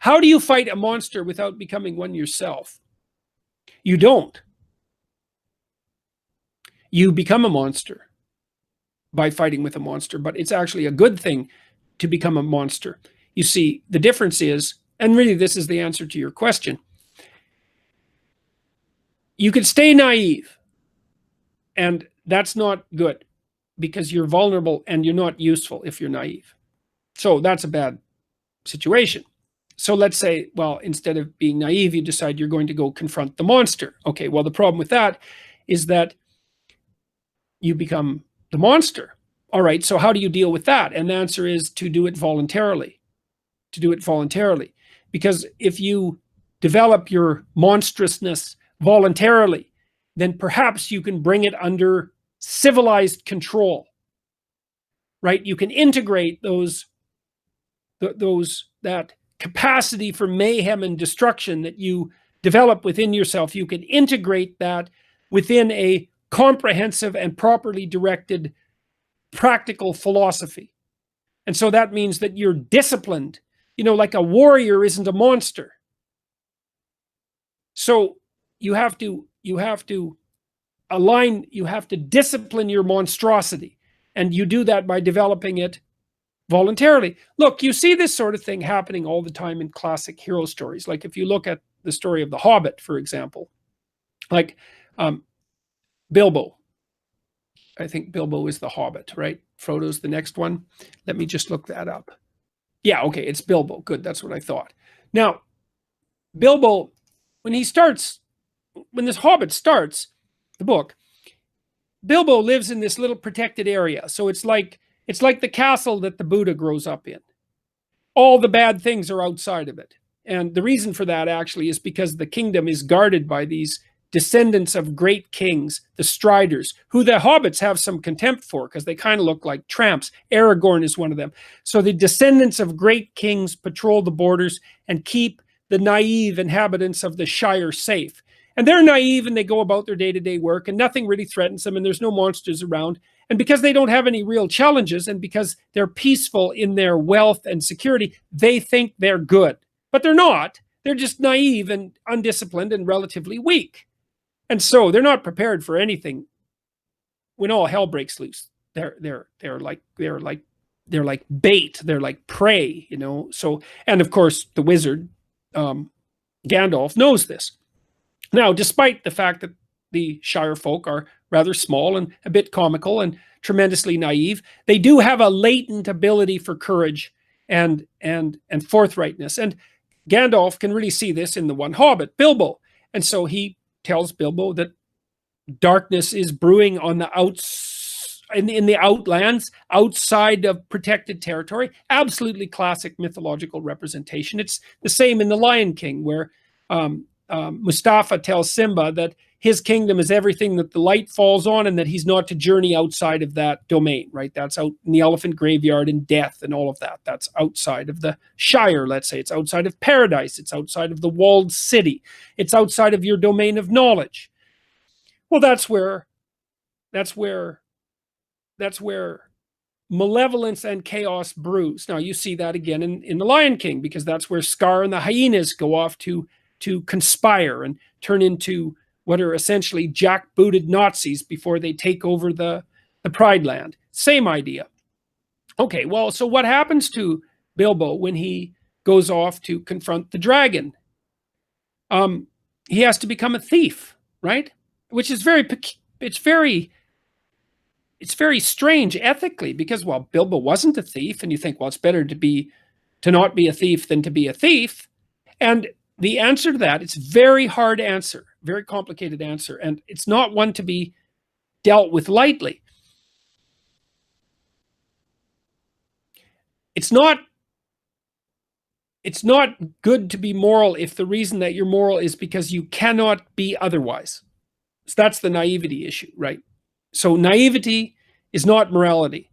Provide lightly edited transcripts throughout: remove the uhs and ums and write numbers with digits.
How do you fight a monster without becoming one yourself? You don't. You become a monster by fighting with a monster, but it's actually a good thing to become a monster. You see, the difference is, and really this is the answer to your question, you could stay naive, and that's not good because you're vulnerable and you're not useful if you're naive. So that's a bad situation. So let's say, well, instead of being naive, you decide you're going to go confront the monster. Okay, well, the problem with that is that you become the monster. All right, so how do you deal with that? And the answer is to do it voluntarily. To do it voluntarily. Because if you develop your monstrousness voluntarily, then perhaps you can bring it under civilized control. Right? You can integrate that capacity for mayhem and destruction that you develop within yourself. You can integrate that within a comprehensive and properly directed practical philosophy. And so that means that you're disciplined. You know, like a warrior isn't a monster. So you have to align, you have to discipline your monstrosity. And you do that by developing it voluntarily. Look, you see this sort of thing happening all the time in classic hero stories. Like if you look at the story of The Hobbit, for example, like Bilbo. I think Bilbo is the Hobbit, right? Frodo's the next one. Let me just look that up. Yeah, okay, it's Bilbo. Good, that's what I thought. Now, Bilbo, when this Hobbit starts the book, Bilbo lives in this little protected area. So it's like the castle that the Buddha grows up in. All the bad things are outside of it. And the reason for that actually is because the kingdom is guarded by these descendants of great kings, the Striders, who the hobbits have some contempt for because they kind of look like tramps. Aragorn is one of them. So the descendants of great kings patrol the borders and keep the naive inhabitants of the Shire safe. And they're naive and they go about their day-to-day work and nothing really threatens them and there's no monsters around. And because they don't have any real challenges and because they're peaceful in their wealth and security, they think they're good. But they're not. They're just naive and undisciplined and relatively weak. And so they're not prepared for anything when all hell breaks loose. They're like bait. They're like prey, you know. So, and of course, the wizard, Gandalf, knows this. Now, despite the fact that the Shire folk are rather small and a bit comical and tremendously naive, they do have a latent ability for courage and forthrightness. And Gandalf can really see this in the one Hobbit, Bilbo. And so he tells Bilbo that darkness is brewing on the in the outlands, outside of protected territory. Absolutely classic mythological representation. It's the same in The Lion King, where Mustafa tells Simba that his kingdom is everything that the light falls on and that he's not to journey outside of that domain, right? That's out in the elephant graveyard and death and all of that. That's outside of the Shire, let's say. It's outside of paradise. It's outside of the walled city. It's outside of your domain of knowledge. Well, that's where malevolence and chaos brews. Now, you see that again in The Lion King, because that's where Scar and the hyenas go off to conspire and turn into what are essentially jackbooted Nazis before they take over the Pride Land. Same idea. Okay, well, so what happens to Bilbo when he goes off to confront the dragon? He has to become a thief, right? Which is it's very strange ethically, because, well, Bilbo wasn't a thief, and you think, well, it's better to not be a thief than to be a thief. And the answer to that, it's a very hard answer, very complicated answer, and it's not one to be dealt with lightly. It's not good to be moral if the reason that you're moral is because you cannot be otherwise. So that's the naivety issue, right? So naivety is not morality.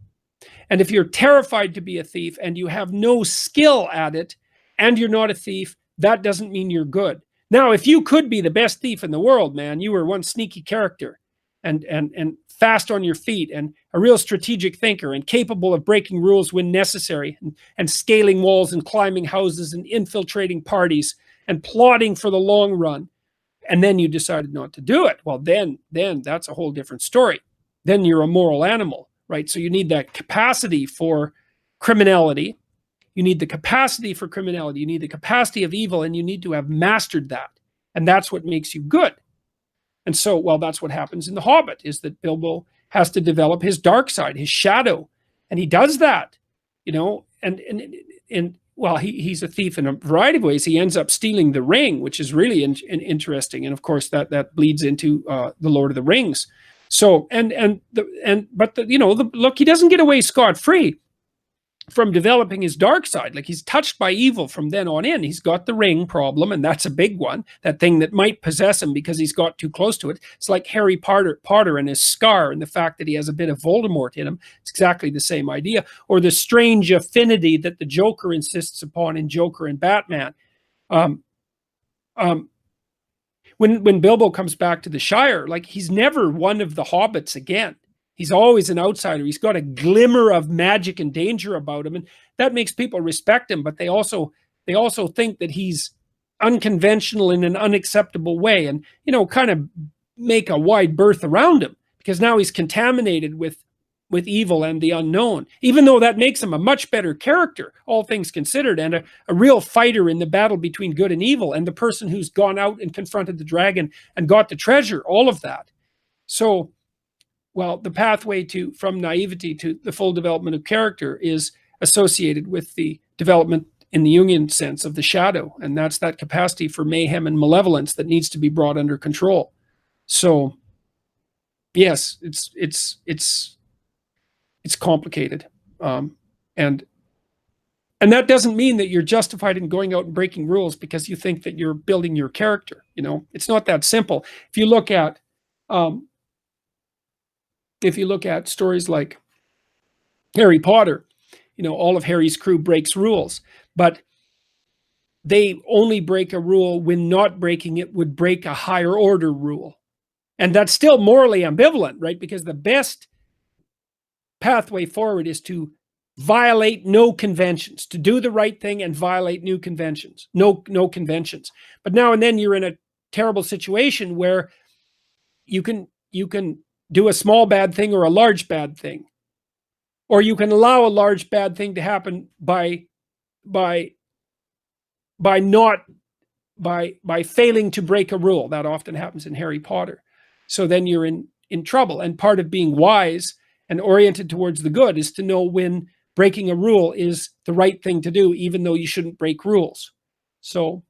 And if you're terrified to be a thief and you have no skill at it and you're not a thief, that doesn't mean you're good. Now, if you could be the best thief in the world, man, you were one sneaky character. and fast on your feet, and a real strategic thinker, and capable of breaking rules when necessary, and scaling walls and climbing houses and infiltrating parties and plotting for the long run, and then you decided not to do it, well, then that's a whole different story. Then you're a moral animal, right? So you need that capacity for criminality. You need the capacity for criminality. You need the capacity of evil, and you need to have mastered that. And that's what makes you good. And so, well, that's what happens in The Hobbit, is that Bilbo has to develop his dark side, his shadow. And he does that, and well, he's a thief in a variety of ways. He ends up stealing the ring, which is really interesting. And of course, that bleeds into the Lord of the Rings. So, look, he doesn't get away scot-free from developing his dark side. Like, he's touched by evil from then on in. He's got the ring problem, and that's a big one. That thing that might possess him because he's got too close to it. It's like Harry Potter and his scar, and the fact that he has a bit of Voldemort in him. It's exactly the same idea. Or the strange affinity that the Joker insists upon in Joker and Batman. When Bilbo comes back to the Shire, like, he's never one of the hobbits again. He's always an outsider. He's got a glimmer of magic and danger about him, and that makes people respect him. But they also think that he's unconventional in an unacceptable way, and kind of make a wide berth around him, because now he's contaminated with evil and the unknown. Even though that makes him a much better character, all things considered, and a real fighter in the battle between good and evil, and the person who's gone out and confronted the dragon and got the treasure. All of that. So, well, the pathway from naivety to the full development of character is associated with the development in the Jungian sense of the shadow, and that's that capacity for mayhem and malevolence that needs to be brought under control. So, yes, it's complicated, and that doesn't mean that you're justified in going out and breaking rules because you think that you're building your character. It's not that simple. If you look at stories like Harry Potter, all of Harry's crew breaks rules, but they only break a rule when not breaking it would break a higher order rule. And that's still morally ambivalent, right? Because the best pathway forward is to violate no conventions, to do the right thing and violate no conventions. But now and then you're in a terrible situation where you can do a small bad thing or a large bad thing, or you can allow a large bad thing to happen by failing to break a rule. That often happens in Harry Potter. So then you're in trouble. And part of being wise and oriented towards the good is to know when breaking a rule is the right thing to do, even though you shouldn't break rules. So